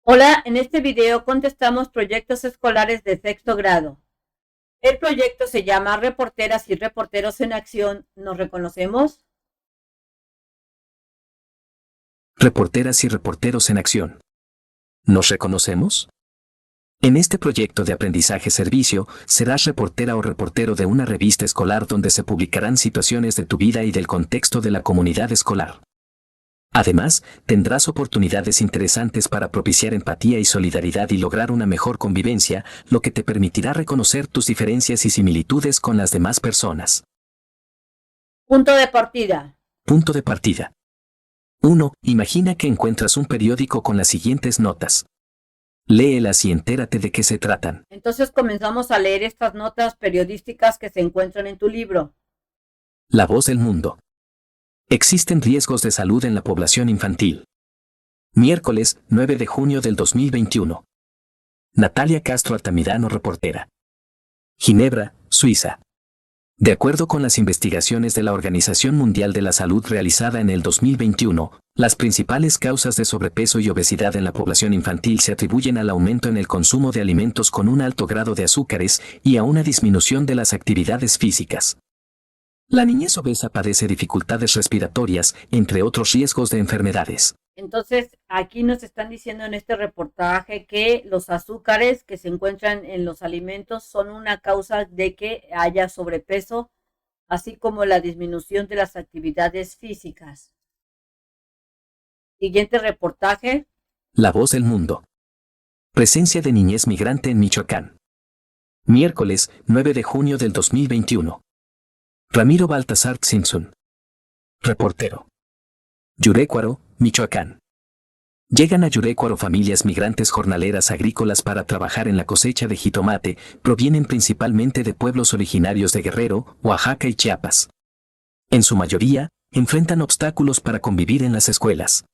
Hola, en este video contestamos proyectos escolares de sexto grado. El proyecto se llama Reporteras y Reporteros en Acción. ¿Nos reconocemos? Reporteras y reporteros en acción. ¿Nos reconocemos? En este proyecto de aprendizaje-servicio, serás reportera o reportero de una revista escolar donde se publicarán situaciones de tu vida y del contexto de la comunidad escolar. Además, tendrás oportunidades interesantes para propiciar empatía y solidaridad y lograr una mejor convivencia, lo que te permitirá reconocer tus diferencias y similitudes con las demás personas. Punto de partida. Punto de partida. 1. Imagina que encuentras un periódico con las siguientes notas. Léelas y entérate de qué se tratan. Entonces comenzamos a leer estas notas periodísticas que se encuentran en tu libro. La voz del mundo. Existen riesgos de salud en la población infantil. Miércoles, 9 de junio del 2021. Natalia Castro Altamirano, reportera. Ginebra, Suiza. De acuerdo con las investigaciones de la Organización Mundial de la Salud realizada en el 2021, las principales causas de sobrepeso y obesidad en la población infantil se atribuyen al aumento en el consumo de alimentos con un alto grado de azúcares y a una disminución de las actividades físicas. La niñez obesa padece dificultades respiratorias, entre otros riesgos de enfermedades. Entonces, aquí nos están diciendo en este reportaje que los azúcares que se encuentran en los alimentos son una causa de que haya sobrepeso, así como la disminución de las actividades físicas. Siguiente reportaje. La voz del mundo. Presencia de niñez migrante en Michoacán. Miércoles, 9 de junio del 2021. Ramiro Baltasar Simpson. Reportero. Yurecuaro, Michoacán. Llegan a Yurecuaro familias migrantes jornaleras agrícolas para trabajar en la cosecha de jitomate, provienen principalmente de pueblos originarios de Guerrero, Oaxaca y Chiapas. En su mayoría, enfrentan obstáculos para convivir en las escuelas.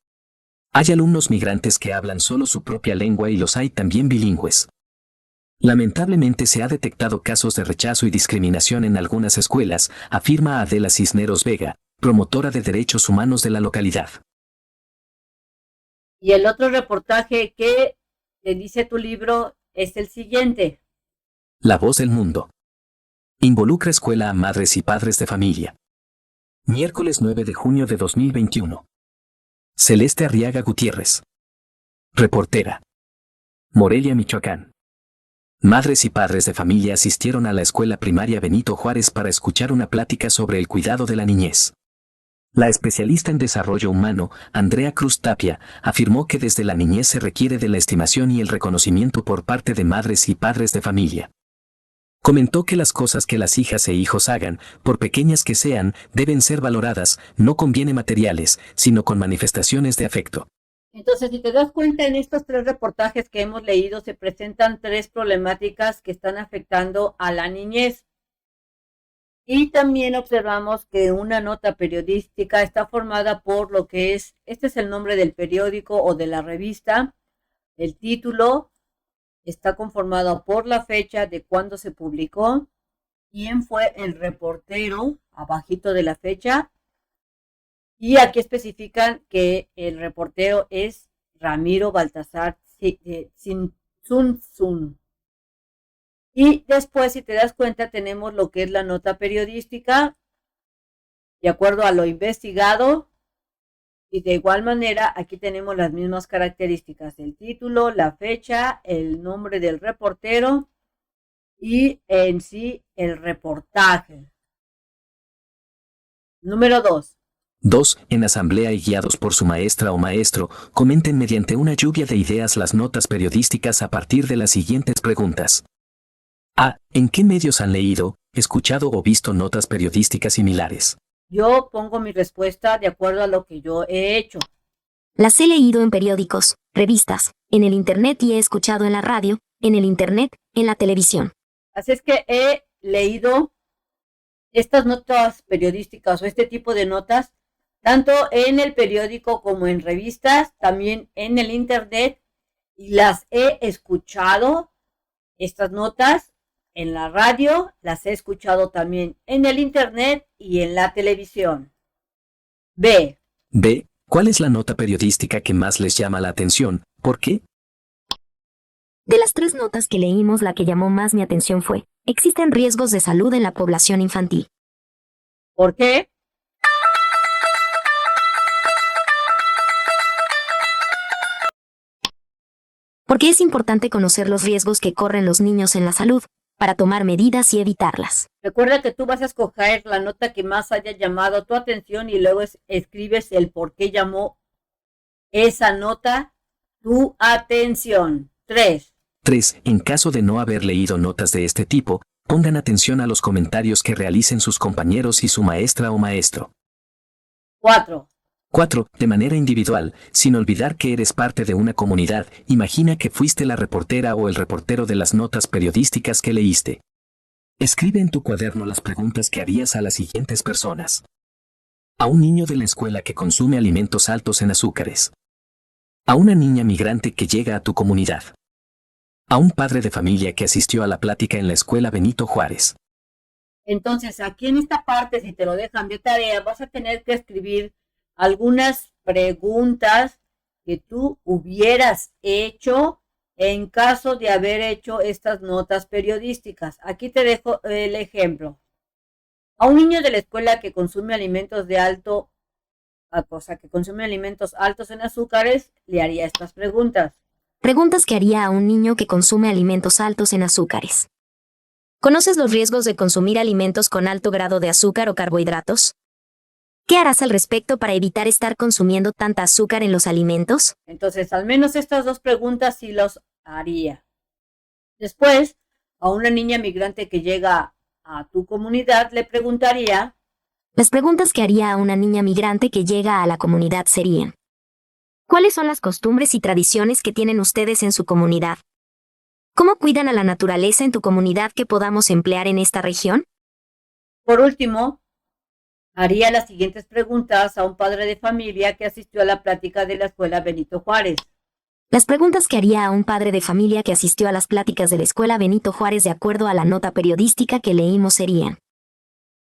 Hay alumnos migrantes que hablan solo su propia lengua y los hay también bilingües. Lamentablemente se ha detectado casos de rechazo y discriminación en algunas escuelas, afirma Adela Cisneros Vega, promotora de derechos humanos de la localidad. Y el otro reportaje que te dice tu libro es el siguiente. La voz del mundo. Involucra escuela a madres y padres de familia. Miércoles 9 de junio de 2021. Celeste Arriaga Gutiérrez. Reportera. Morelia, Michoacán. Madres y padres de familia asistieron a la escuela primaria Benito Juárez para escuchar una plática sobre el cuidado de la niñez. La especialista en desarrollo humano, Andrea Cruz Tapia, afirmó que desde la niñez se requiere de la estimación y el reconocimiento por parte de madres y padres de familia. Comentó que las cosas que las hijas e hijos hagan, por pequeñas que sean, deben ser valoradas, no con bienes materiales, sino con manifestaciones de afecto. Entonces, si te das cuenta, en estos tres reportajes que hemos leído se presentan tres problemáticas que están afectando a la niñez. Y también observamos que una nota periodística está formada por lo que este es el nombre del periódico o de la revista, el título está conformado por la fecha de cuando se publicó, quién fue el reportero, abajito de la fecha, y aquí especifican que el reportero es Ramiro Baltasar Simpson. Y después, si te das cuenta, tenemos lo que es la nota periodística, de acuerdo a lo investigado, y de igual manera aquí tenemos las mismas características, el título, la fecha, el nombre del reportero y en sí el reportaje. Número 2. 2. En asamblea y guiados por su maestra o maestro, comenten mediante una lluvia de ideas las notas periodísticas a partir de las siguientes preguntas. A. ¿En qué medios han leído, escuchado o visto notas periodísticas similares? Yo pongo mi respuesta de acuerdo a lo que yo he hecho. Las he leído en periódicos, revistas, en el internet y he escuchado en la radio, en el internet, en la televisión. Así es que he leído estas notas periodísticas o este tipo de notas tanto en el periódico como en revistas, también en el internet, y las he escuchado, estas notas, en la radio, las he escuchado también en el internet y en la televisión. B. B. ¿Cuál es la nota periodística que más les llama la atención? ¿Por qué? De las 3 notas que leímos, la que llamó más mi atención fue: existen riesgos de salud en la población infantil. ¿Por qué? Porque es importante conocer los riesgos que corren los niños en la salud, para tomar medidas y evitarlas. Recuerda que tú vas a escoger la nota que más haya llamado tu atención y luego escribes el por qué llamó esa nota tu atención. 3. 3. En caso de no haber leído notas de este tipo, pongan atención a los comentarios que realicen sus compañeros y su maestra o maestro. 4. 4. De manera individual, sin olvidar que eres parte de una comunidad, imagina que fuiste la reportera o el reportero de las notas periodísticas que leíste. Escribe en tu cuaderno las preguntas que harías a las siguientes personas. A un niño de la escuela que consume alimentos altos en azúcares. A una niña migrante que llega a tu comunidad. A un padre de familia que asistió a la plática en la escuela Benito Juárez. Entonces, aquí en esta parte, si te lo dejan de tarea, vas a tener que escribir algunas preguntas que tú hubieras hecho en caso de haber hecho estas notas periodísticas. Aquí te dejo el ejemplo. A un niño de la escuela que consume alimentos altos en azúcares, le haría estas preguntas. Preguntas que haría a un niño que consume alimentos altos en azúcares. ¿Conoces los riesgos de consumir alimentos con alto grado de azúcar o carbohidratos? ¿Qué harás al respecto para evitar estar consumiendo tanta azúcar en los alimentos? Entonces, al menos estas 2 preguntas sí los haría. Después, a una niña migrante que llega a tu comunidad, le preguntaría. Las preguntas que haría a una niña migrante que llega a la comunidad serían: ¿cuáles son las costumbres y tradiciones que tienen ustedes en su comunidad? ¿Cómo cuidan a la naturaleza en tu comunidad que podamos emplear en esta región? Por último, haría las siguientes preguntas a un padre de familia que asistió a la plática de la escuela Benito Juárez. Las preguntas que haría a un padre de familia que asistió a las pláticas de la escuela Benito Juárez de acuerdo a la nota periodística que leímos serían: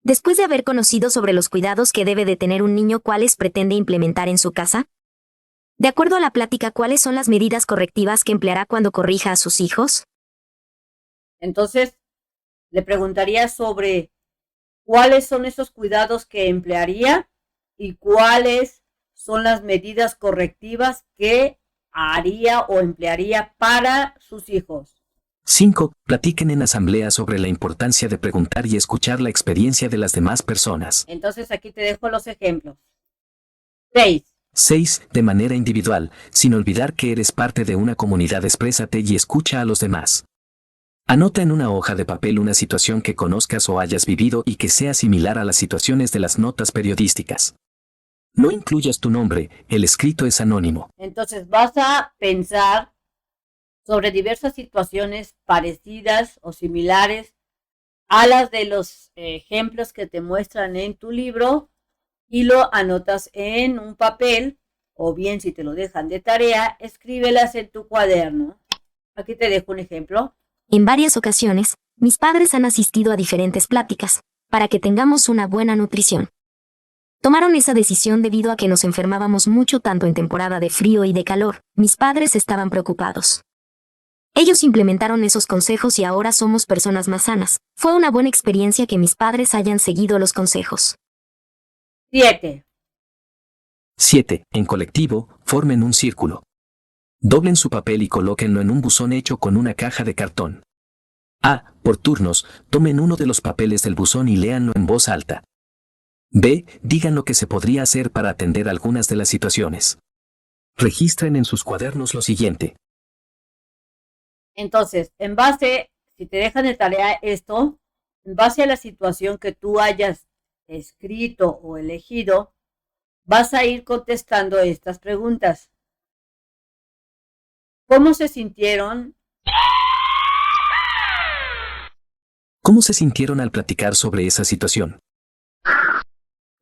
después de haber conocido sobre los cuidados que debe de tener un niño, ¿cuáles pretende implementar en su casa? De acuerdo a la plática, ¿cuáles son las medidas correctivas que empleará cuando corrija a sus hijos? Entonces, le preguntaría sobre cuáles son esos cuidados que emplearía y cuáles son las medidas correctivas que haría o emplearía para sus hijos. 5. Platiquen en asamblea sobre la importancia de preguntar y escuchar la experiencia de las demás personas. Entonces, aquí te dejo los ejemplos. 6. 6. De manera individual, sin olvidar que eres parte de una comunidad, exprésate y escucha a los demás. Anota en una hoja de papel una situación que conozcas o hayas vivido y que sea similar a las situaciones de las notas periodísticas. No incluyas tu nombre, el escrito es anónimo. Entonces vas a pensar sobre diversas situaciones parecidas o similares a las de los ejemplos que te muestran en tu libro y lo anotas en un papel, o bien si te lo dejan de tarea, escríbelas en tu cuaderno. Aquí te dejo un ejemplo. En varias ocasiones, mis padres han asistido a diferentes pláticas, para que tengamos una buena nutrición. Tomaron esa decisión debido a que nos enfermábamos mucho tanto en temporada de frío y de calor. Mis padres estaban preocupados. Ellos implementaron esos consejos y ahora somos personas más sanas. Fue una buena experiencia que mis padres hayan seguido los consejos. 7. 7. En colectivo, formen un círculo. Doblen su papel y colóquenlo en un buzón hecho con una caja de cartón. A. Por turnos, tomen uno de los papeles del buzón y léanlo en voz alta. B. Digan lo que se podría hacer para atender algunas de las situaciones. Registren en sus cuadernos lo siguiente. Entonces, si te dejan de tarea esto, en base a la situación que tú hayas escrito o elegido, vas a ir contestando estas preguntas. ¿Cómo se sintieron? ¿Cómo se sintieron al platicar sobre esa situación?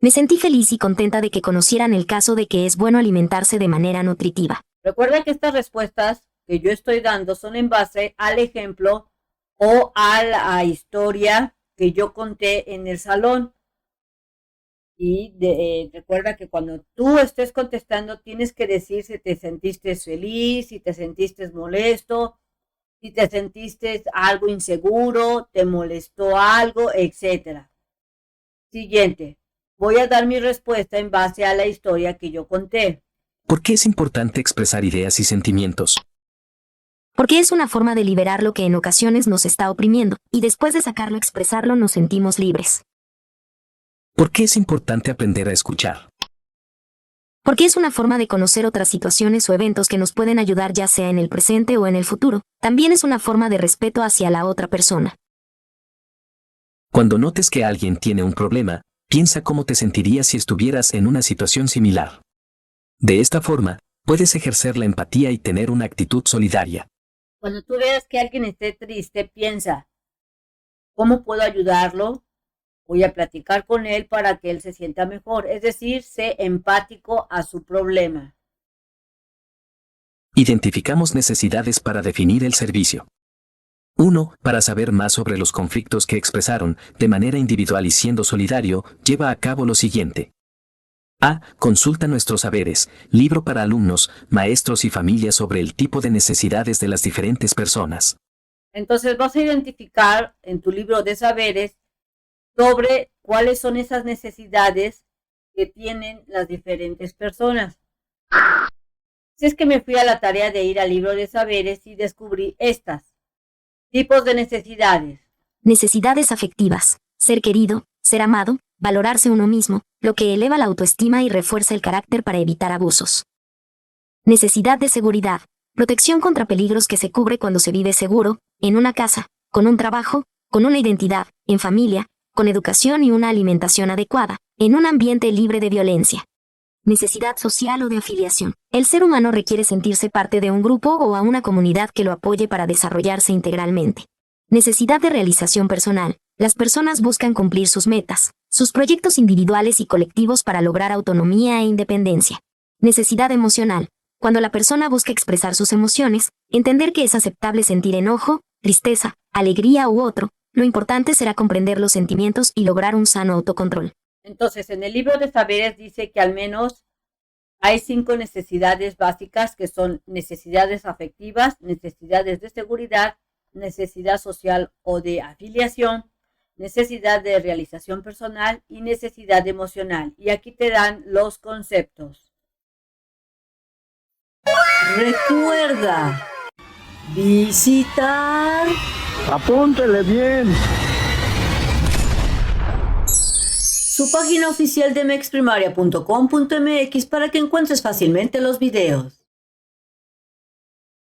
Me sentí feliz y contenta de que conocieran el caso de que es bueno alimentarse de manera nutritiva. Recuerda que estas respuestas que yo estoy dando son en base al ejemplo o a la historia que yo conté en el salón. Y recuerda que cuando tú estés contestando tienes que decir si te sentiste feliz, si te sentiste molesto si te sentiste algo inseguro, te molestó algo, etc. Siguiente. Voy a dar mi respuesta en base a la historia que yo conté. ¿Por qué es importante expresar ideas y sentimientos? Porque es una forma de liberar lo que en ocasiones nos está oprimiendo, y después de sacarlo, expresarlo, nos sentimos libres. ¿Por qué es importante aprender a escuchar? Porque es una forma de conocer otras situaciones o eventos que nos pueden ayudar, ya sea en el presente o en el futuro. También es una forma de respeto hacia la otra persona. Cuando notes que alguien tiene un problema, piensa cómo te sentirías si estuvieras en una situación similar. De esta forma, puedes ejercer la empatía y tener una actitud solidaria. Cuando tú veas que alguien esté triste, piensa, ¿cómo puedo ayudarlo? Voy a platicar con él para que él se sienta mejor. Es decir, sé empático a su problema. Identificamos necesidades para definir el servicio. 1. Para saber más sobre los conflictos que expresaron, de manera individual y siendo solidario, lleva a cabo lo siguiente. A. Consulta nuestros saberes, libro para alumnos, maestros y familias sobre el tipo de necesidades de las diferentes personas. Entonces vas a identificar en tu libro de saberes sobre cuáles son esas necesidades que tienen las diferentes personas. Si es que me fui a la tarea de ir al libro de saberes y descubrí estas tipos de necesidades. Necesidades afectivas: ser querido, ser amado, valorarse uno mismo, lo que eleva la autoestima y refuerza el carácter para evitar abusos. Necesidad de seguridad: protección contra peligros que se cubre cuando se vive seguro, en una casa, con un trabajo, con una identidad, en familia, con educación y una alimentación adecuada, en un ambiente libre de violencia. Necesidad social o de afiliación: el ser humano requiere sentirse parte de un grupo o a una comunidad que lo apoye para desarrollarse integralmente. Necesidad de realización personal: las personas buscan cumplir sus metas, sus proyectos individuales y colectivos para lograr autonomía e independencia. Necesidad emocional: cuando la persona busca expresar sus emociones, entender que es aceptable sentir enojo, tristeza, alegría u otro. Lo importante será comprender los sentimientos y lograr un sano autocontrol. Entonces, en el libro de saberes dice que al menos hay 5 necesidades básicas, que son necesidades afectivas, necesidades de seguridad, necesidad social o de afiliación, necesidad de realización personal y necesidad emocional. Y aquí te dan los conceptos. Recuerda visitar. Apúntele bien. Su página oficial de mexprimaria.com.mx para que encuentres fácilmente los videos.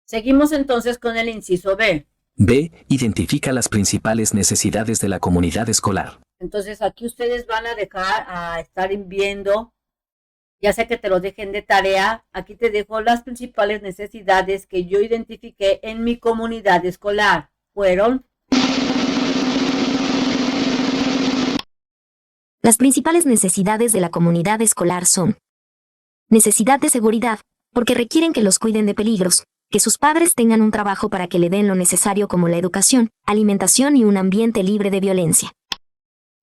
Seguimos entonces con el inciso B. B. Identifica las principales necesidades de la comunidad escolar. Entonces aquí ustedes van a dejar a estar viendo, ya sea que te lo dejen de tarea, aquí te dejo las principales necesidades que yo identifiqué en mi comunidad escolar. Fueron: las principales necesidades de la comunidad escolar son: necesidad de seguridad, porque requieren que los cuiden de peligros, que sus padres tengan un trabajo para que le den lo necesario como la educación, alimentación y un ambiente libre de violencia.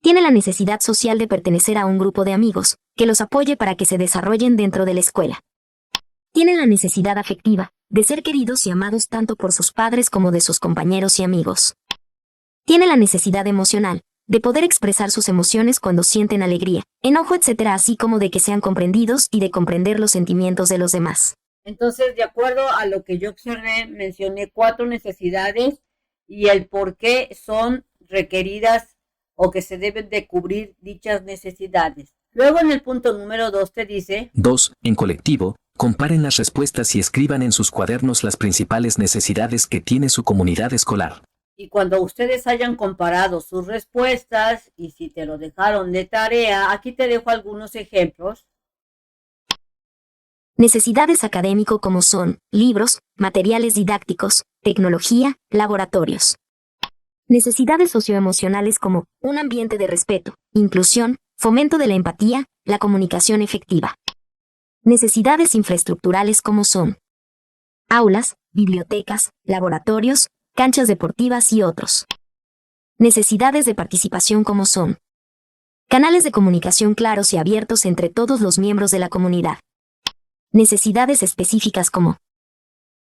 Tiene la necesidad social de pertenecer a un grupo de amigos, que los apoye para que se desarrollen dentro de la escuela. Tienen la necesidad afectiva, de ser queridos y amados tanto por sus padres como de sus compañeros y amigos. Tiene la necesidad emocional, de poder expresar sus emociones cuando sienten alegría, enojo, etc., así como de que sean comprendidos y de comprender los sentimientos de los demás. Entonces, de acuerdo a lo que yo observé, mencioné 4 necesidades y el por qué son requeridas o que se deben de cubrir dichas necesidades. Luego en el punto número 2 te dice: 2. En colectivo, comparen las respuestas y escriban en sus cuadernos las principales necesidades que tiene su comunidad escolar. Y cuando ustedes hayan comparado sus respuestas y si te lo dejaron de tarea, aquí te dejo algunos ejemplos. Necesidades académico como son libros, materiales didácticos, tecnología, laboratorios. Necesidades socioemocionales como un ambiente de respeto, inclusión, fomento de la empatía, la comunicación efectiva. Necesidades infraestructurales como son aulas, bibliotecas, laboratorios, canchas deportivas y otros. Necesidades de participación como son canales de comunicación claros y abiertos entre todos los miembros de la comunidad. Necesidades específicas como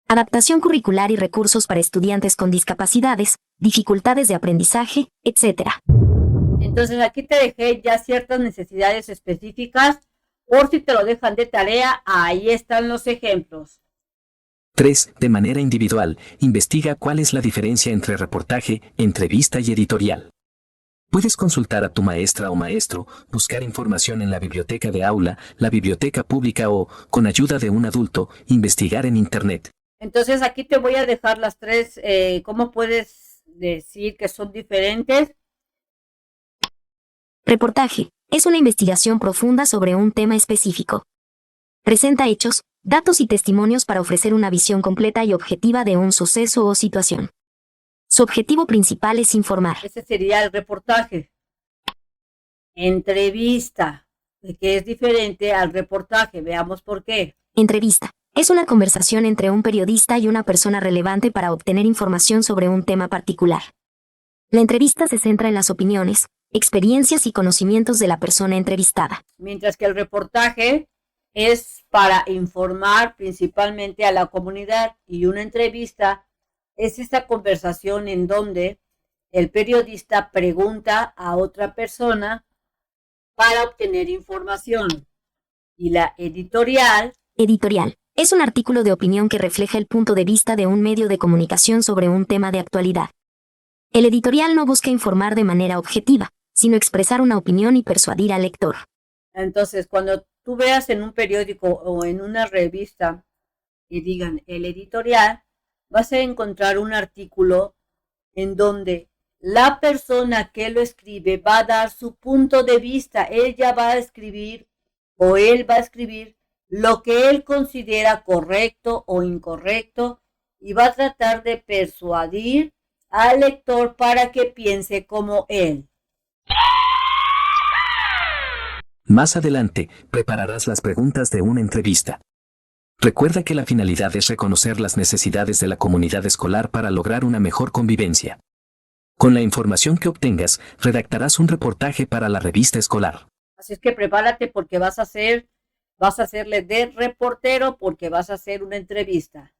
adaptación curricular y recursos para estudiantes con discapacidades, dificultades de aprendizaje, etc. Entonces aquí te dejé ya ciertas necesidades específicas, por si te lo dejan de tarea, ahí están los ejemplos. 3. De manera individual, investiga cuál es la diferencia entre reportaje, entrevista y editorial. Puedes consultar a tu maestra o maestro, buscar información en la biblioteca de aula, la biblioteca pública o, con ayuda de un adulto, investigar en Internet. Entonces aquí te voy a dejar las tres, ¿cómo puedes decir que son diferentes? Reportaje. Es una investigación profunda sobre un tema específico. Presenta hechos, datos y testimonios para ofrecer una visión completa y objetiva de un suceso o situación. Su objetivo principal es informar. Ese sería el reportaje. Entrevista, que es diferente al reportaje. Veamos por qué. Entrevista. Es una conversación entre un periodista y una persona relevante para obtener información sobre un tema particular. La entrevista se centra en las opiniones, experiencias y conocimientos de la persona entrevistada. Mientras que el reportaje es para informar principalmente a la comunidad y una entrevista es esta conversación en donde el periodista pregunta a otra persona para obtener información. Y la editorial. Editorial. Es un artículo de opinión que refleja el punto de vista de un medio de comunicación sobre un tema de actualidad. El editorial no busca informar de manera objetiva, sino expresar una opinión y persuadir al lector. Entonces, cuando tú veas en un periódico o en una revista y digan el editorial, vas a encontrar un artículo en donde la persona que lo escribe va a dar su punto de vista. Ella va a escribir o él va a escribir lo que él considera correcto o incorrecto y va a tratar de persuadir al lector para que piense como él. Más adelante, prepararás las preguntas de una entrevista. Recuerda que la finalidad es reconocer las necesidades de la comunidad escolar para lograr una mejor convivencia. Con la información que obtengas, redactarás un reportaje para la revista escolar. Así es que prepárate porque vas a hacerle de reportero porque vas a hacer una entrevista.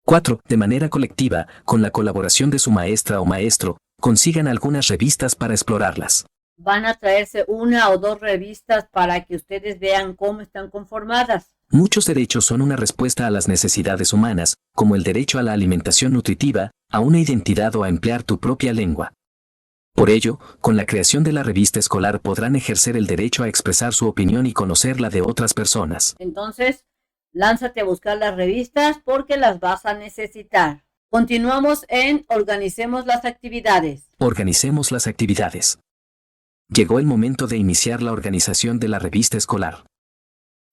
4. De manera colectiva, con la colaboración de su maestra o maestro, consigan algunas revistas para explorarlas. Van a traerse una o dos revistas para que ustedes vean cómo están conformadas. Muchos derechos son una respuesta a las necesidades humanas, como el derecho a la alimentación nutritiva, a una identidad o a emplear tu propia lengua. Por ello, con la creación de la revista escolar podrán ejercer el derecho a expresar su opinión y conocer la de otras personas. Entonces, lánzate a buscar las revistas porque las vas a necesitar. Continuamos en Organicemos las actividades. Organicemos las actividades. Llegó el momento de iniciar la organización de la revista escolar.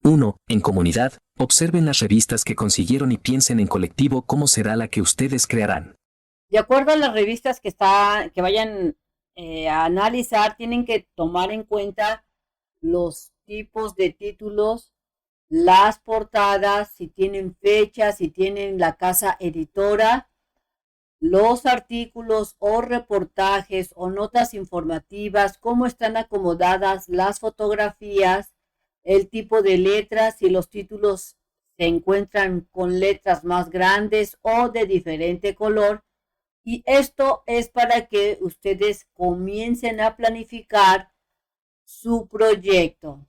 1. En comunidad, observen las revistas que consiguieron y piensen en colectivo cómo será la que ustedes crearán. De acuerdo a las revistas que vayan a analizar, tienen que tomar en cuenta los tipos de títulos, las portadas, si tienen fechas, si tienen la casa editora, los artículos o reportajes o notas informativas, cómo están acomodadas las fotografías, el tipo de letras, si los títulos se encuentran con letras más grandes o de diferente color. Y esto es para que ustedes comiencen a planificar su proyecto.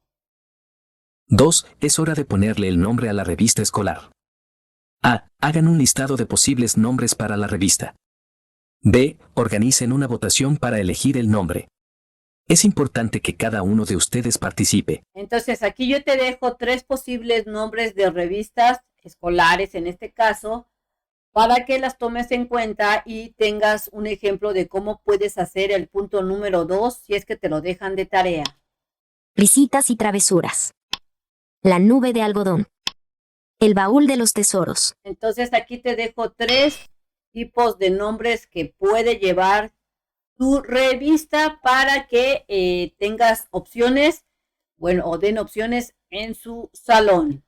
2. Es hora de ponerle el nombre a la revista escolar. A. Hagan un listado de posibles nombres para la revista. B. Organicen una votación para elegir el nombre. Es importante que cada uno de ustedes participe. Entonces, aquí yo te dejo 3 posibles nombres de revistas escolares, en este caso, para que las tomes en cuenta y tengas un ejemplo de cómo puedes hacer el punto número 2 si es que te lo dejan de tarea. Risitas y travesuras. La nube de algodón. El baúl de los tesoros. Entonces, aquí te dejo 3 tipos de nombres que puede llevar tu revista para que tengas opciones, o den opciones en su salón.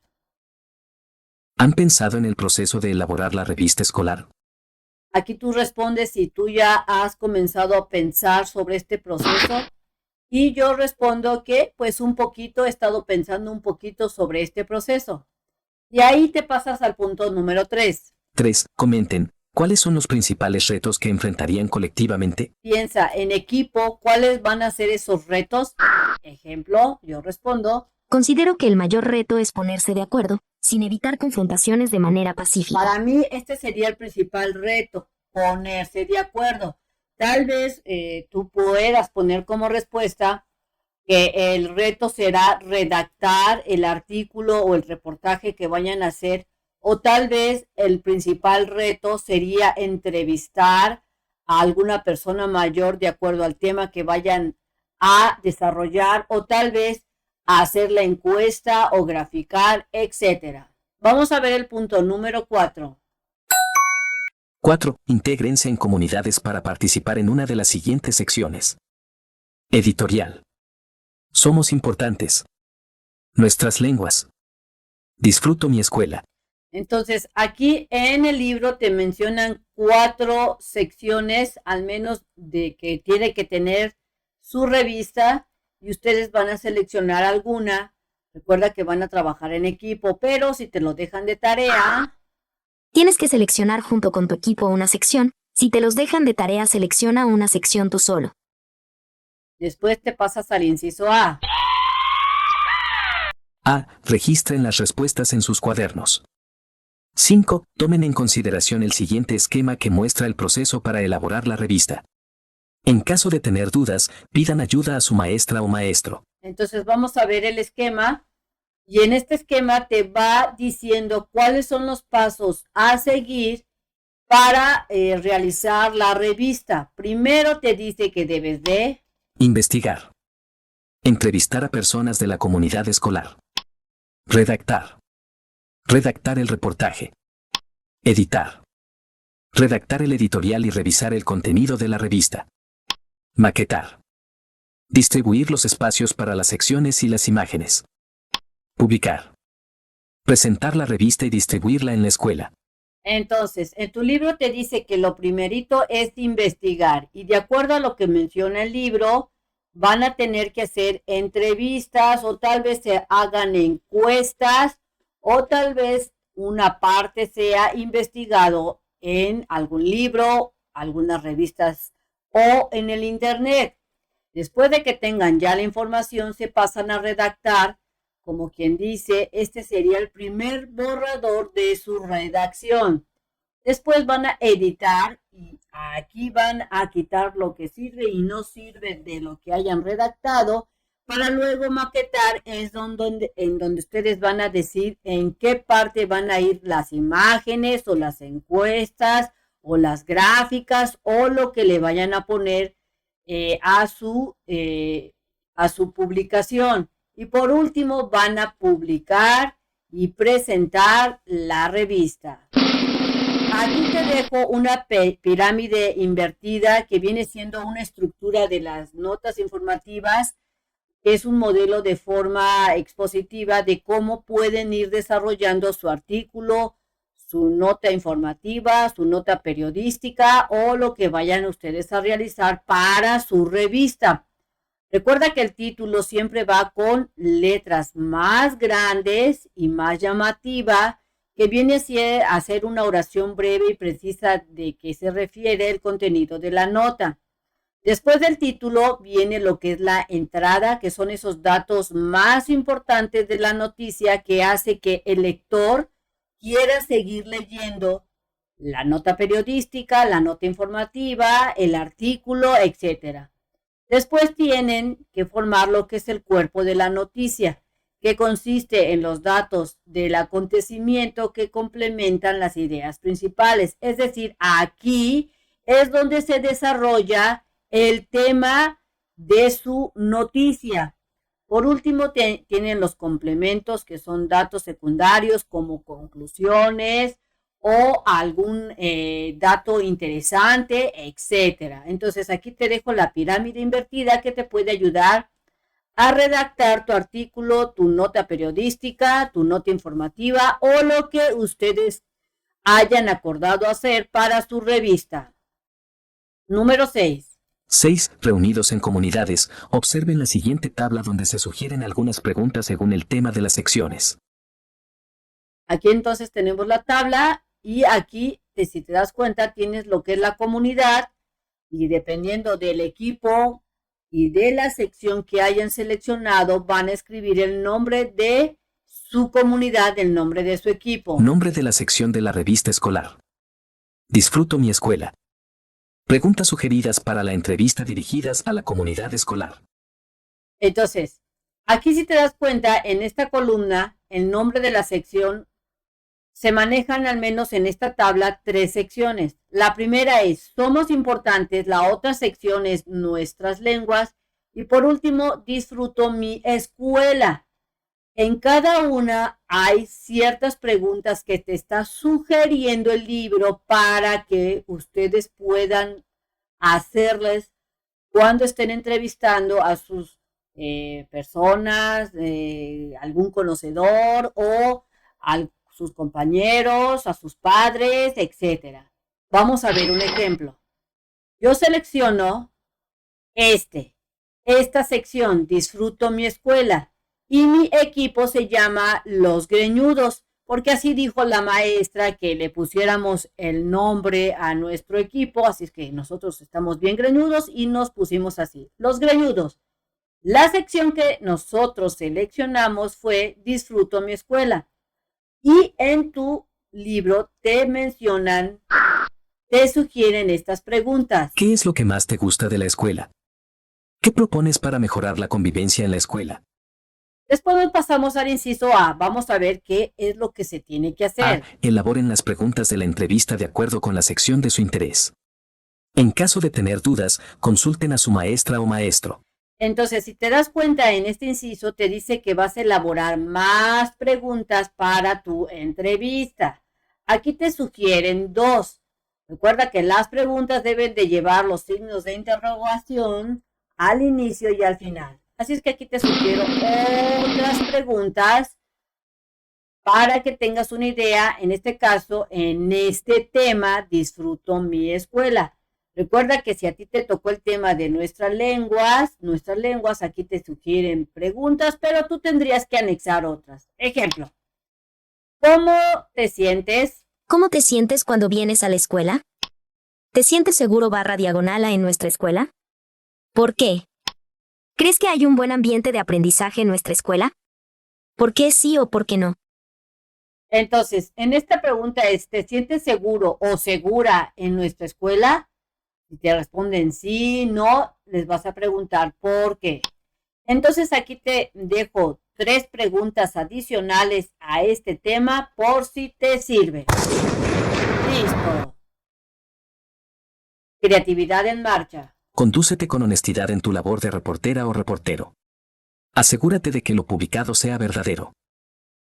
¿Han pensado en el proceso de elaborar la revista escolar? Aquí tú respondes si tú ya has comenzado a pensar sobre este proceso y yo respondo que pues he estado pensando un poquito sobre este proceso. Y ahí te pasas al punto número 3. 3. Comenten, ¿cuáles son los principales retos que enfrentarían colectivamente? Piensa en equipo, ¿cuáles van a ser esos retos? Ejemplo, yo respondo. Considero que el mayor reto es ponerse de acuerdo, sin evitar confrontaciones de manera pacífica. Para mí este sería el principal reto, ponerse de acuerdo. Tal vez tú puedas poner como respuesta que el reto será redactar el artículo o el reportaje que vayan a hacer, o tal vez el principal reto sería entrevistar a alguna persona mayor de acuerdo al tema que vayan a desarrollar, o tal vez hacer la encuesta o graficar, etcétera. Vamos a ver el punto número 4. 4. Intégrense en comunidades para participar en una de las siguientes secciones. Editorial. Somos importantes. Nuestras lenguas. Disfruto mi escuela. Entonces, aquí en el libro te mencionan 4 secciones, al menos de que tiene que tener su revista, y ustedes van a seleccionar alguna. Recuerda que van a trabajar en equipo, pero si te lo dejan de tarea, Tienes que seleccionar junto con tu equipo una sección. Si te los dejan de tarea, selecciona una sección tú solo. después te pasas al inciso A. A. Registren las respuestas en sus cuadernos. 5. Tomen en consideración el siguiente esquema que muestra el proceso para elaborar la revista. En caso de tener dudas, pidan ayuda a su maestra o maestro. Entonces vamos a ver el esquema, y en este esquema te va diciendo cuáles son los pasos a seguir para realizar la revista. Primero te dice que debes de Investigar. Entrevistar a personas de la comunidad escolar. Redactar. Redactar el reportaje. Editar. Redactar el editorial y revisar el contenido de la revista. Maquetar. Distribuir los espacios para las secciones y las imágenes. Publicar. Presentar la revista y distribuirla en la escuela. Entonces, en tu libro te dice que lo primerito es investigar, y de acuerdo a lo que menciona el libro, van a tener que hacer entrevistas, o tal vez se hagan encuestas, o tal vez una parte sea investigado en algún libro, algunas revistas o en el internet. Después de que tengan ya la información, se pasan a redactar. Como quien dice, este sería el primer borrador de su redacción. Después van a editar, y aquí van a quitar lo que sirve y no sirve de lo que hayan redactado, para luego maquetar, en donde ustedes van a decir en qué parte van a ir las imágenes o las encuestas o las gráficas o lo que le vayan a poner a su publicación. Y por último, van a publicar y presentar la revista. Aquí te dejo una pirámide invertida que viene siendo una estructura de las notas informativas. Es un modelo de forma expositiva de cómo pueden ir desarrollando su artículo, su nota informativa, su nota periodística o lo que vayan ustedes a realizar para su revista. Recuerda que el título siempre va con letras más grandes y más llamativa, que viene a ser una oración breve y precisa de qué se refiere el contenido de la nota. Después del título viene lo que es la entrada, que son esos datos más importantes de la noticia que hace que el lector quiera seguir leyendo la nota periodística, la nota informativa, el artículo, etcétera. Después tienen que formar lo que es el cuerpo de la noticia, que consiste en los datos del acontecimiento que complementan las ideas principales. Es decir, aquí es donde se desarrolla el tema de su noticia. Por último, tienen los complementos, que son datos secundarios como conclusiones o algún dato interesante, etcétera. Entonces, aquí te dejo la pirámide invertida que te puede ayudar a redactar tu artículo, tu nota periodística, tu nota informativa o lo que ustedes hayan acordado hacer para su revista. Número 6. 6. Reunidos en comunidades, observen la siguiente tabla donde se sugieren algunas preguntas según el tema de las secciones. Aquí entonces tenemos la tabla y aquí, si te das cuenta, tienes lo que es la comunidad y dependiendo del equipo y de la sección que hayan seleccionado, van a escribir el nombre de su comunidad, el nombre de su equipo. Nombre de la sección de la revista escolar. Disfruto mi escuela. Preguntas sugeridas para la entrevista dirigidas a la comunidad escolar. Entonces, aquí si te das cuenta, en esta columna, el nombre de la sección, se manejan al menos en esta tabla 3 secciones. La primera es Somos Importantes, la otra sección es Nuestras Lenguas y por último, Disfruto mi escuela. En cada una hay ciertas preguntas que te está sugiriendo el libro para que ustedes puedan hacerles cuando estén entrevistando a sus personas, algún conocedor o a sus compañeros, a sus padres, etcétera. Vamos a ver un ejemplo. Yo selecciono esta sección, Disfruto mi escuela. Y mi equipo se llama Los Greñudos, porque así dijo la maestra que le pusiéramos el nombre a nuestro equipo, así es que nosotros estamos bien greñudos y nos pusimos así, Los Greñudos. La sección que nosotros seleccionamos fue Disfruto mi escuela. Y en tu libro te mencionan, te sugieren estas preguntas. ¿Qué es lo que más te gusta de la escuela? ¿Qué propones para mejorar la convivencia en la escuela? Después nos pasamos al inciso A. Vamos a ver qué es lo que se tiene que hacer. Elaboren las preguntas de la entrevista de acuerdo con la sección de su interés. En caso de tener dudas, consulten a su maestra o maestro. Entonces, si te das cuenta en este inciso, te dice que vas a elaborar más preguntas para tu entrevista. Aquí te sugieren 2. Recuerda que las preguntas deben de llevar los signos de interrogación al inicio y al final. Así es que aquí te sugiero otras preguntas para que tengas una idea, en este caso, en este tema, Disfruto mi escuela. Recuerda que si a ti te tocó el tema de nuestras lenguas, aquí te sugieren preguntas, pero tú tendrías que anexar otras. Ejemplo, ¿cómo te sientes? ¿Cómo te sientes cuando vienes a la escuela? ¿Te sientes seguro /diagonal en nuestra escuela? ¿Por qué? ¿Crees que hay un buen ambiente de aprendizaje en nuestra escuela? ¿Por qué sí o por qué no? Entonces, en esta pregunta es, ¿te sientes seguro o segura en nuestra escuela? Si te responden sí, no, les vas a preguntar por qué. Entonces, aquí te dejo 3 preguntas adicionales a este tema por si te sirve. Listo. Creatividad en marcha. Condúcete con honestidad en tu labor de reportera o reportero. Asegúrate de que lo publicado sea verdadero.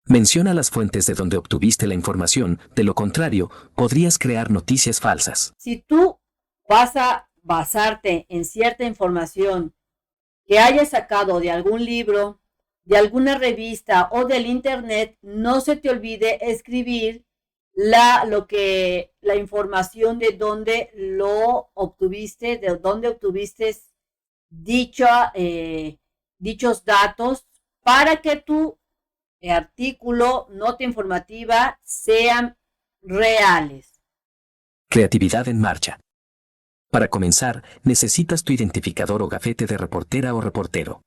Menciona las fuentes de donde obtuviste la información, de lo contrario, podrías crear noticias falsas. Si tú vas a basarte en cierta información que hayas sacado de algún libro, de alguna revista o del internet, no se te olvide escribir la información de dónde lo obtuviste, de dónde obtuviste dichos datos para que tu artículo, nota informativa sean reales. Creatividad en marcha. Para comenzar, necesitas tu identificador o gafete de reportera o reportero.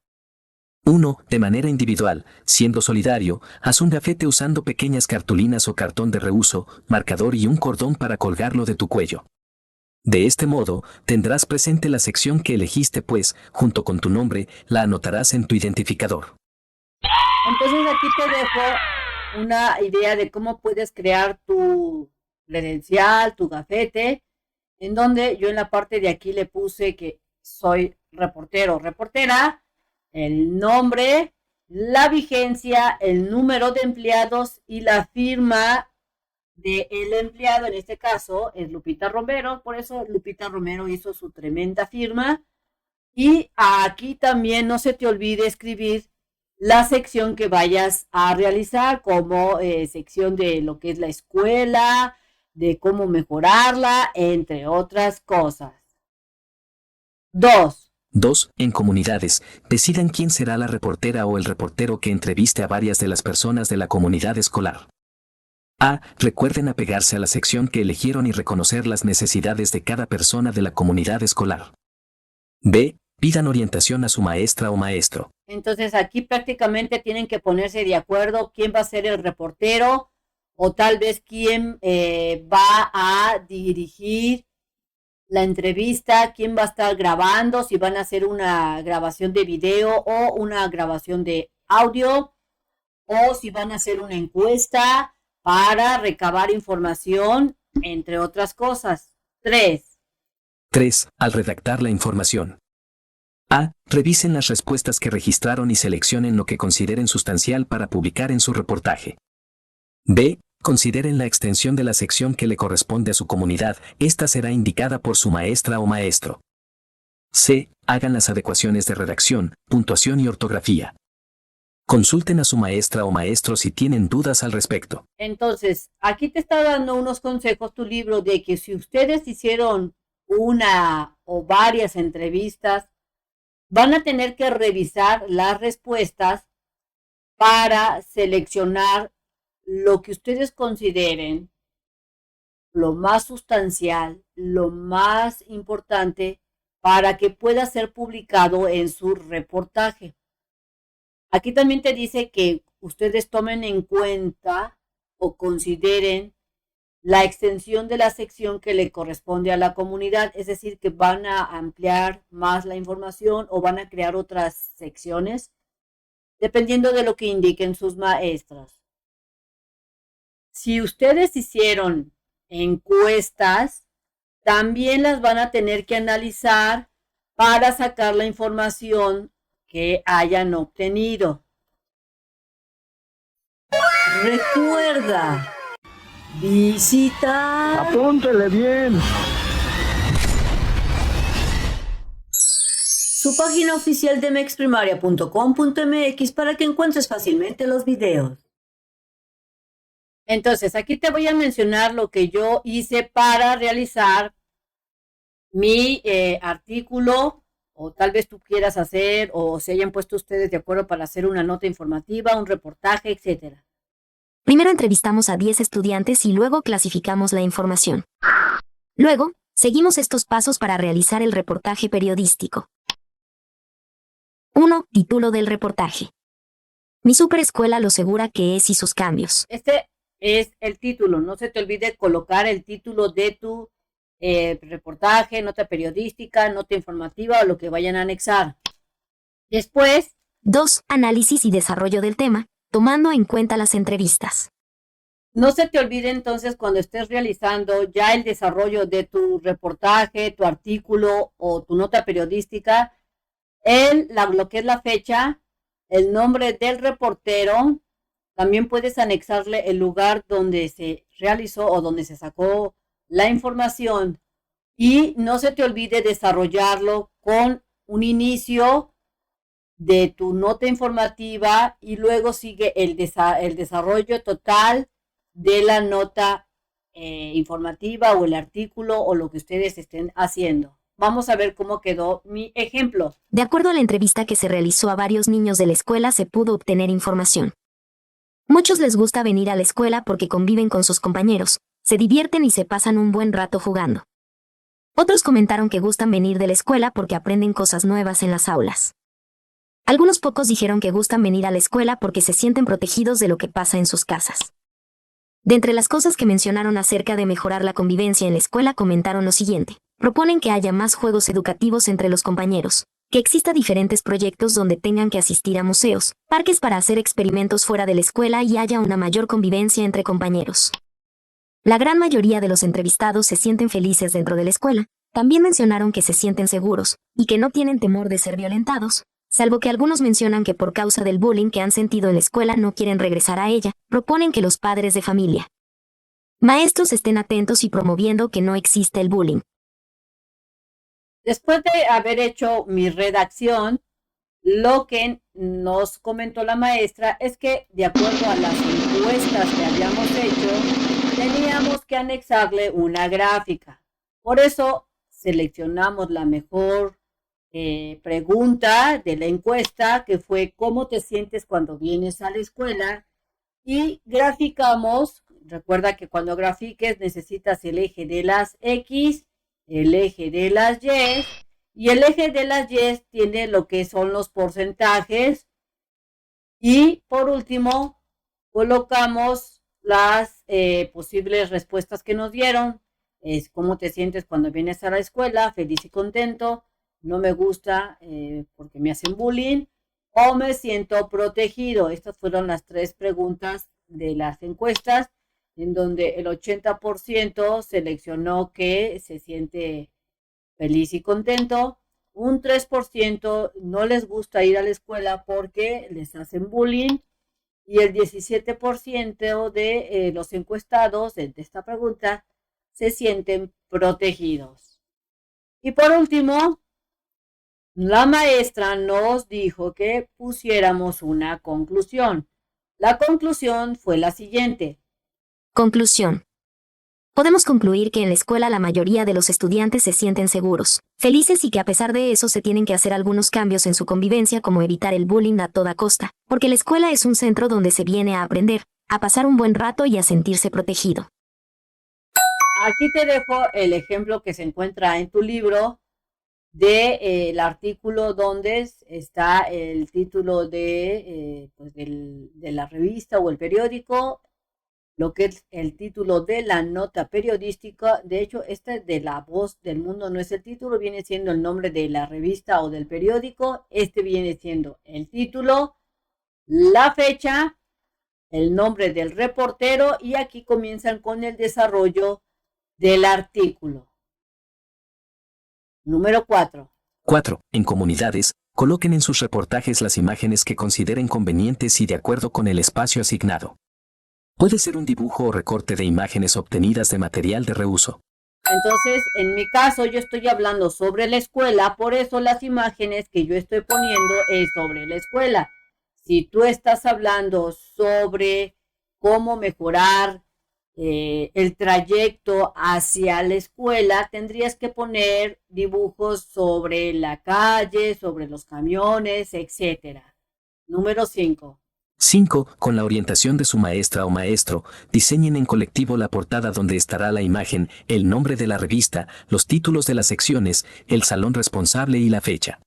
1. De manera individual, siendo solidario, haz un gafete usando pequeñas cartulinas o cartón de reuso, marcador y un cordón para colgarlo de tu cuello. De este modo, tendrás presente la sección que elegiste pues, junto con tu nombre, la anotarás en tu identificador. Entonces aquí te dejo una idea de cómo puedes crear tu credencial, tu gafete, en donde yo en la parte de aquí le puse que soy reportero o reportera, el nombre, la vigencia, el número de empleados y la firma del empleado, en este caso es Lupita Romero, por eso Lupita Romero hizo su tremenda firma. Y aquí también no se te olvide escribir la sección que vayas a realizar, como sección de lo que es la escuela, de cómo mejorarla, entre otras cosas. 2. 2. En comunidades, decidan quién será la reportera o el reportero que entreviste a varias de las personas de la comunidad escolar. A. Recuerden apegarse a la sección que eligieron y reconocer las necesidades de cada persona de la comunidad escolar. B. Pidan orientación a su maestra o maestro. Entonces aquí prácticamente tienen que ponerse de acuerdo quién va a ser el reportero o tal vez quién va a dirigir la entrevista, quién va a estar grabando, si van a hacer una grabación de video o una grabación de audio, o si van a hacer una encuesta para recabar información, entre otras cosas. 3. 3. Al redactar la información. A. Revisen las respuestas que registraron y seleccionen lo que consideren sustancial para publicar en su reportaje. B. Consideren la extensión de la sección que le corresponde a su comunidad. Esta será indicada por su maestra o maestro. C. Hagan las adecuaciones de redacción, puntuación y ortografía. Consulten a su maestra o maestro si tienen dudas al respecto. Entonces, aquí te está dando unos consejos tu libro de que si ustedes hicieron una o varias entrevistas, van a tener que revisar las respuestas para seleccionar lo que ustedes consideren lo más sustancial, lo más importante para que pueda ser publicado en su reportaje. Aquí también te dice que ustedes tomen en cuenta o consideren la extensión de la sección que le corresponde a la comunidad, es decir, que van a ampliar más la información o van a crear otras secciones, dependiendo de lo que indiquen sus maestras. Si ustedes hicieron encuestas, también las van a tener que analizar para sacar la información que hayan obtenido. Recuerda, visita Apúntele bien. su página oficial de mexprimaria.com.mx para que encuentres fácilmente los videos. Entonces, aquí te voy a mencionar lo que yo hice para realizar mi artículo, o tal vez tú quieras hacer, o se hayan puesto ustedes de acuerdo para hacer una nota informativa, un reportaje, etcétera. Primero entrevistamos a 10 estudiantes y luego clasificamos la información. Luego, seguimos estos pasos para realizar el reportaje periodístico. 1. Título del reportaje. Mi superescuela lo segura que es y sus cambios. Este es el título. No se te olvide colocar el título de tu reportaje, nota periodística, nota informativa o lo que vayan a anexar. Después, 2. Análisis y desarrollo del tema, tomando en cuenta las entrevistas. no se te olvide entonces cuando estés realizando ya el desarrollo de tu reportaje, tu artículo o tu nota periodística, lo que es la fecha, el nombre del reportero, también puedes anexarle el lugar donde se realizó o donde se sacó la información y no se te olvide desarrollarlo con un inicio de tu nota informativa y luego sigue el desarrollo total de la nota informativa o el artículo o lo que ustedes estén haciendo. Vamos a ver cómo quedó mi ejemplo. De acuerdo a la entrevista que se realizó a varios niños de la escuela, se pudo obtener información. Muchos les gusta venir a la escuela porque conviven con sus compañeros, se divierten y se pasan un buen rato jugando. Otros comentaron que gustan venir de la escuela porque aprenden cosas nuevas en las aulas. Algunos pocos dijeron que gustan venir a la escuela porque se sienten protegidos de lo que pasa en sus casas. De entre las cosas que mencionaron acerca de mejorar la convivencia en la escuela comentaron lo siguiente. Proponen que haya más juegos educativos entre los compañeros, que exista diferentes proyectos donde tengan que asistir a museos, parques para hacer experimentos fuera de la escuela y haya una mayor convivencia entre compañeros. La gran mayoría de los entrevistados se sienten felices dentro de la escuela. También mencionaron que se sienten seguros y que no tienen temor de ser violentados, salvo que algunos mencionan que por causa del bullying que han sentido en la escuela no quieren regresar a ella. Proponen que los padres de familia, maestros estén atentos y promoviendo que no exista el bullying. Después de haber hecho mi redacción, lo que nos comentó la maestra es que, de acuerdo a las encuestas que habíamos hecho, teníamos que anexarle una gráfica. Por eso seleccionamos la mejor pregunta de la encuesta, que fue ¿cómo te sientes cuando vienes a la escuela? Y graficamos recuerda que cuando grafiques necesitas el eje de las X, el eje de las Y, y el eje de las Y tiene lo que son los porcentajes. Y por último, colocamos las posibles respuestas que nos dieron. Es cómo te sientes cuando vienes a la escuela, feliz y contento, no me gusta porque me hacen bullying, o me siento protegido. Estas fueron las 3 preguntas de las encuestas, en donde el 80% seleccionó que se siente feliz y contento. Un 3% no les gusta ir a la escuela porque les hacen bullying, y el 17% de los encuestados de esta pregunta se sienten protegidos. Y por último, la maestra nos dijo que pusiéramos una conclusión. La conclusión fue la siguiente. Conclusión. Podemos concluir que en la escuela la mayoría de los estudiantes se sienten seguros, felices y que a pesar de eso se tienen que hacer algunos cambios en su convivencia, como evitar el bullying a toda costa, porque la escuela es un centro donde se viene a aprender, a pasar un buen rato y a sentirse protegido. Aquí te dejo el ejemplo que se encuentra en tu libro del artículo donde está el título de la revista o el periódico, lo que es el título de la nota periodística. De hecho, este de La Voz del Mundo no es el título, viene siendo el nombre de la revista o del periódico. Este viene siendo el título, la fecha, el nombre del reportero, y aquí comienzan con el desarrollo del artículo. Número 4. 4. En comunidades, coloquen en sus reportajes las imágenes que consideren convenientes y de acuerdo con el espacio asignado. Puede ser un dibujo o recorte de imágenes obtenidas de material de reuso. Entonces, en mi caso, yo estoy hablando sobre la escuela, por eso las imágenes que yo estoy poniendo es sobre la escuela. Si tú estás hablando sobre cómo mejorar el trayecto hacia la escuela, tendrías que poner dibujos sobre la calle, sobre los camiones, etc. Número 5. 5. Con la orientación de su maestra o maestro, diseñen en colectivo la portada donde estará la imagen, el nombre de la revista, los títulos de las secciones, el salón responsable y la fecha.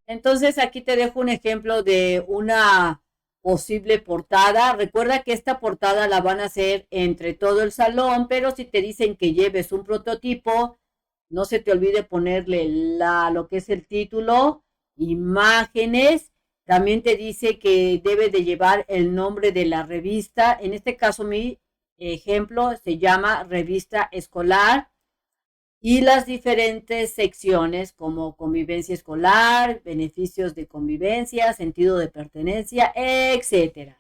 Entonces aquí te dejo un ejemplo de una posible portada. Recuerda que esta portada la van a hacer entre todo el salón, pero si te dicen que lleves un prototipo, no se te olvide ponerle lo que es el título, imágenes. También te dice que debe de llevar el nombre de la revista. En este caso, mi ejemplo se llama Revista Escolar. Y las diferentes secciones como convivencia escolar, beneficios de convivencia, sentido de pertenencia, etc.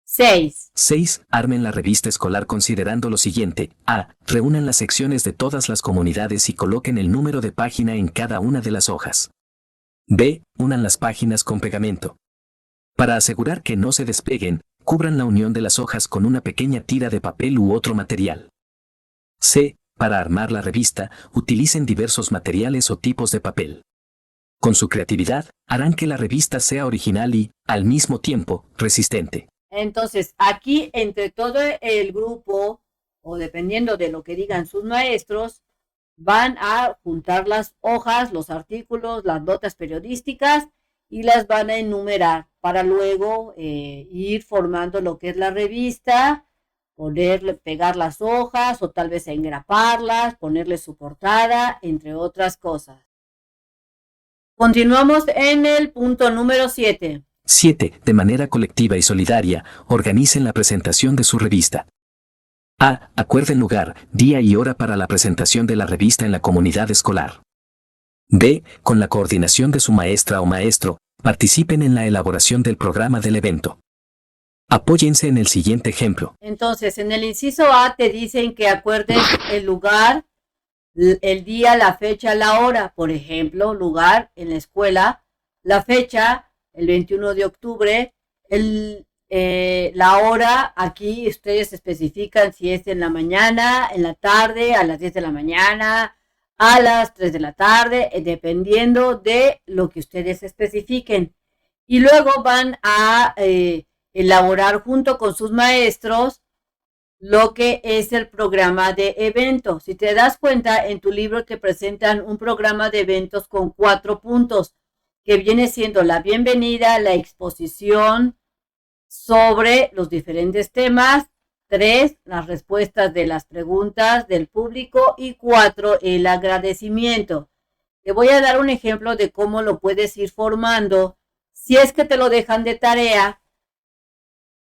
6. 6. Armen la revista escolar considerando lo siguiente. A. Reúnan las secciones de todas las comunidades y coloquen el número de página en cada una de las hojas. B. Unan las páginas con pegamento. Para asegurar que no se despeguen, cubran la unión de las hojas con una pequeña tira de papel u otro material. C. Para armar la revista, utilicen diversos materiales o tipos de papel. Con su creatividad, harán que la revista sea original y, al mismo tiempo, resistente. Entonces, aquí entre todo el grupo, o dependiendo de lo que digan sus maestros, van a juntar las hojas, los artículos, las notas periodísticas y las van a enumerar para luego ir formando lo que es la revista, pegar las hojas o tal vez engraparlas, ponerle su portada, entre otras cosas. Continuamos en el punto número 7. 7. De manera colectiva y solidaria, organicen la presentación de su revista. A. Acuerden lugar, día y hora para la presentación de la revista en la comunidad escolar. B. Con la coordinación de su maestra o maestro, participen en la elaboración del programa del evento. Apóyense en el siguiente ejemplo. Entonces, en el inciso A te dicen que acuerdes el lugar, el día, la fecha, la hora. Por ejemplo, lugar en la escuela, la fecha, el 21 de octubre, la hora, aquí ustedes especifican si es en la mañana, en la tarde, a las 10 de la mañana, a las 3 de la tarde, dependiendo de lo que ustedes especifiquen. Y luego van a elaborar junto con sus maestros lo que es el programa de eventos. Si te das cuenta, en tu libro te presentan un programa de eventos con 4 puntos, que viene siendo la bienvenida, la exposición sobre los diferentes temas, 3, las respuestas de las preguntas del público y 4, el agradecimiento. Te voy a dar un ejemplo de cómo lo puedes ir formando. Si es que te lo dejan de tarea,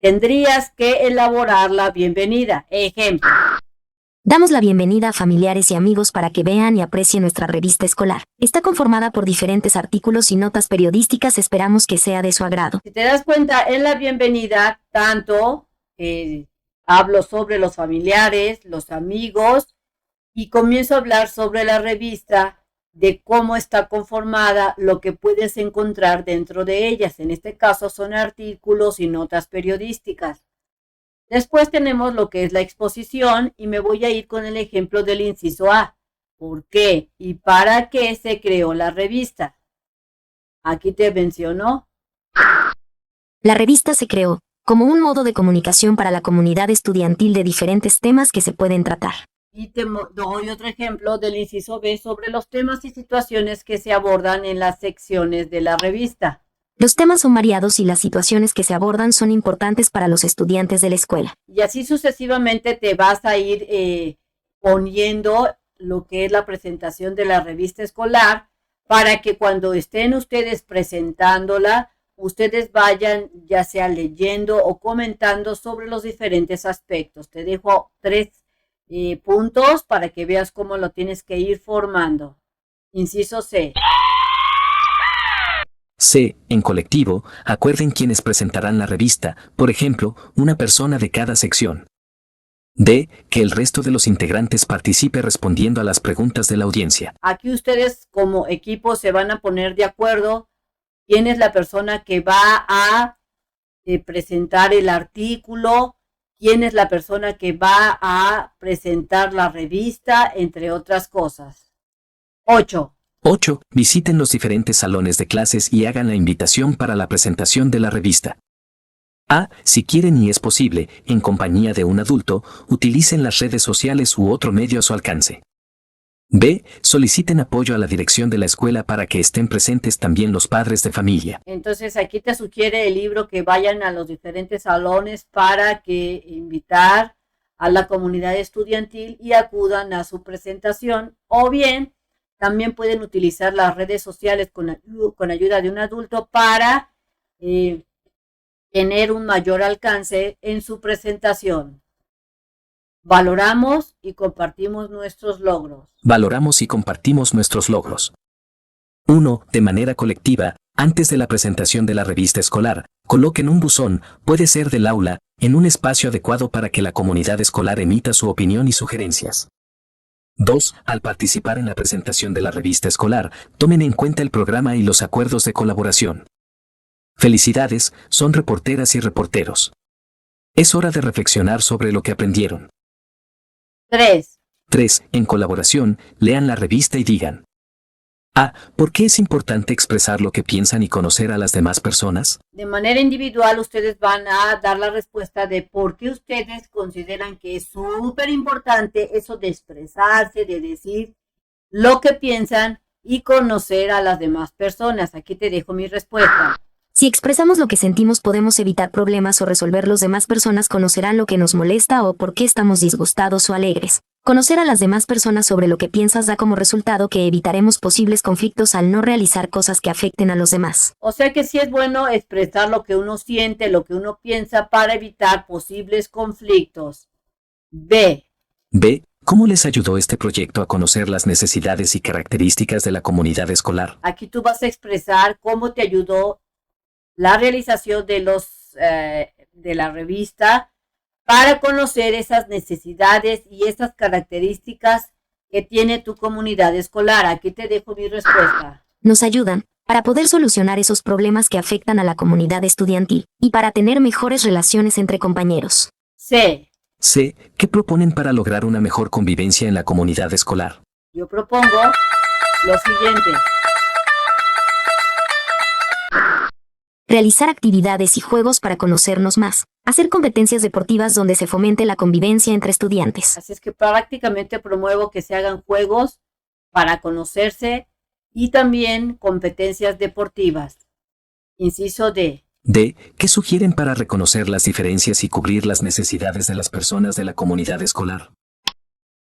tendrías que elaborar la bienvenida. Ejemplo. Damos la bienvenida a familiares y amigos para que vean y aprecien nuestra revista escolar. Está conformada por diferentes artículos y notas periodísticas, esperamos que sea de su agrado. Si te das cuenta, en la bienvenida, tanto hablo sobre los familiares, los amigos, y comienzo a hablar sobre la revista, de cómo está conformada, lo que puedes encontrar dentro de ellas. En este caso son artículos y notas periodísticas. Después tenemos lo que es la exposición y me voy a ir con el ejemplo del inciso A. ¿Por qué y para qué se creó la revista? Aquí te mencionó. La revista se creó como un modo de comunicación para la comunidad estudiantil de diferentes temas que se pueden tratar. Y te doy otro ejemplo del inciso B sobre los temas y situaciones que se abordan en las secciones de la revista. Los temas son variados y las situaciones que se abordan son importantes para los estudiantes de la escuela. Y así sucesivamente te vas a ir poniendo lo que es la presentación de la revista escolar para que cuando estén ustedes presentándola, ustedes vayan ya sea leyendo o comentando sobre los diferentes aspectos. Te dejo 3 puntos para que veas cómo lo tienes que ir formando. Inciso C. C. En colectivo, acuerden quiénes presentarán la revista, por ejemplo, una persona de cada sección. D. Que el resto de los integrantes participe respondiendo a las preguntas de la audiencia. Aquí ustedes como equipo se van a poner de acuerdo quién es la persona que va a presentar el artículo, quién es la persona que va a presentar la revista, entre otras cosas. 8. 8. Visiten los diferentes salones de clases y hagan la invitación para la presentación de la revista. A. Si quieren y es posible, en compañía de un adulto, utilicen las redes sociales u otro medio a su alcance. B. Soliciten apoyo a la dirección de la escuela para que estén presentes también los padres de familia. Entonces aquí te sugiere el libro que vayan a los diferentes salones para que invitar a la comunidad estudiantil y acudan a su presentación, o bien también pueden utilizar las redes sociales con ayuda de un adulto para tener un mayor alcance en su presentación. Valoramos y compartimos nuestros logros. Valoramos y compartimos nuestros logros. 1. De manera colectiva, antes de la presentación de la revista escolar, coloquen un buzón, puede ser del aula, en un espacio adecuado para que la comunidad escolar emita su opinión y sugerencias. 2. Al participar en la presentación de la revista escolar, tomen en cuenta el programa y los acuerdos de colaboración. Felicidades, son reporteras y reporteros. Es hora de reflexionar sobre lo que aprendieron. 3. 3. En colaboración, lean la revista y digan. A. ¿Por qué es importante expresar lo que piensan y conocer a las demás personas? De manera individual, ustedes van a dar la respuesta de por qué ustedes consideran que es súper importante eso de expresarse, de decir lo que piensan y conocer a las demás personas. Aquí te dejo mi respuesta. Si expresamos lo que sentimos, podemos evitar problemas o resolver. Los demás personas conocerán lo que nos molesta o por qué estamos disgustados o alegres. Conocer a las demás personas sobre lo que piensas da como resultado que evitaremos posibles conflictos al no realizar cosas que afecten a los demás. O sea que sí es bueno expresar lo que uno siente, lo que uno piensa para evitar posibles conflictos. B. B. ¿Cómo les ayudó este proyecto a conocer las necesidades y características de la comunidad escolar? Aquí tú vas a expresar cómo te ayudó la realización de la revista para conocer esas necesidades y esas características que tiene tu comunidad escolar. Aquí te dejo mi respuesta. Nos ayudan para poder solucionar esos problemas que afectan a la comunidad estudiantil y para tener mejores relaciones entre compañeros. C. C. ¿Qué proponen para lograr una mejor convivencia en la comunidad escolar? Yo propongo lo siguiente. realizar actividades y juegos para conocernos más, hacer competencias deportivas donde se fomente la convivencia entre estudiantes. Así es que prácticamente promuevo que se hagan juegos para conocerse y también competencias deportivas. Inciso D. D. ¿Qué sugieren para reconocer las diferencias y cubrir las necesidades de las personas de la comunidad escolar?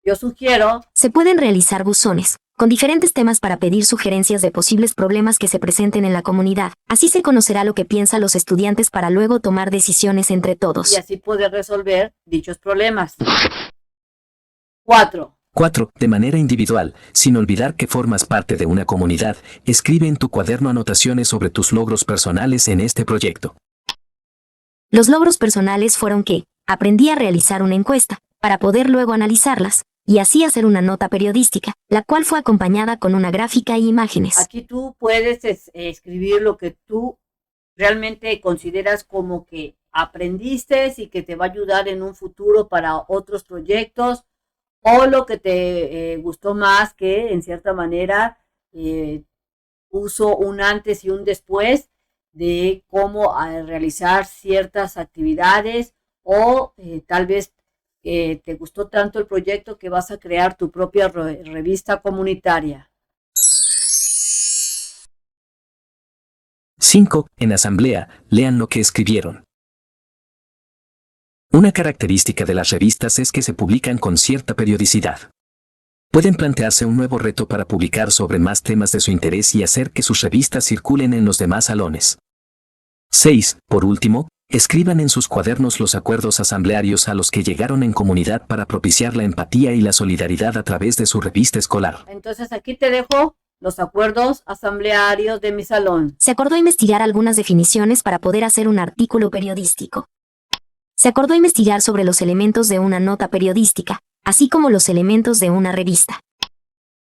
Yo sugiero Se pueden realizar buzones, con diferentes temas para pedir sugerencias de posibles problemas que se presenten en la comunidad. Así se conocerá lo que piensan los estudiantes para luego tomar decisiones entre todos. y así poder resolver dichos problemas. 4. 4. De manera individual, sin olvidar que formas parte de una comunidad, escribe en tu cuaderno anotaciones sobre tus logros personales en este proyecto. Los logros personales fueron que aprendí a realizar una encuesta, para poder luego analizarlas, y así hacer una nota periodística, la cual fue acompañada con una gráfica y imágenes. Aquí tú puedes escribir lo que tú realmente consideras como que aprendiste y que te va a ayudar en un futuro para otros proyectos, o lo que te gustó más, que en cierta manera puso un antes y un después de cómo realizar ciertas actividades, o tal vez te gustó tanto el proyecto que vas a crear tu propia revista comunitaria. 5. En asamblea, lean lo que escribieron. Una característica de las revistas es que se publican con cierta periodicidad. Pueden plantearse un nuevo reto para publicar sobre más temas de su interés y hacer que sus revistas circulen en los demás salones. 6. Por último, escriban en sus cuadernos los acuerdos asamblearios a los que llegaron en comunidad para propiciar la empatía y la solidaridad a través de su revista escolar. Entonces aquí te dejo los acuerdos asamblearios de mi salón. Se acordó investigar algunas definiciones para poder hacer un artículo periodístico. Se acordó investigar sobre los elementos de una nota periodística, así como los elementos de una revista.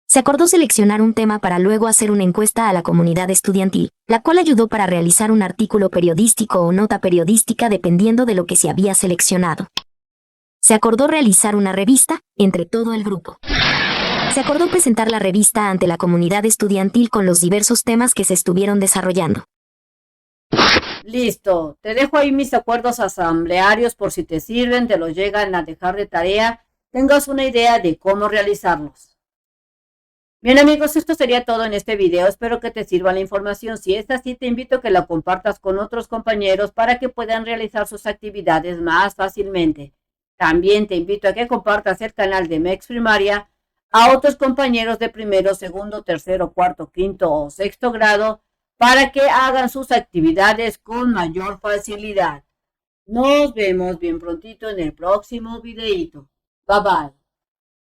Se acordó seleccionar un tema para luego hacer una encuesta a la comunidad estudiantil, la cual ayudó para realizar un artículo periodístico o nota periodística dependiendo de lo que se había seleccionado. Se acordó realizar una revista entre todo el grupo. Se acordó presentar la revista ante la comunidad estudiantil con los diversos temas que se estuvieron desarrollando. Listo, te dejo ahí mis acuerdos asamblearios por si te sirven, te los llegan a dejar de tarea, tengas una idea de cómo realizarlos. Bien amigos, esto sería todo en este video, espero que te sirva la información. Si es así, te invito a que la compartas con otros compañeros para que puedan realizar sus actividades más fácilmente. También te invito a que compartas el canal de MEX Primaria a otros compañeros de primero, segundo, tercero, cuarto, quinto o sexto grado para que hagan sus actividades con mayor facilidad. Nos vemos bien prontito en el próximo videito. Bye bye.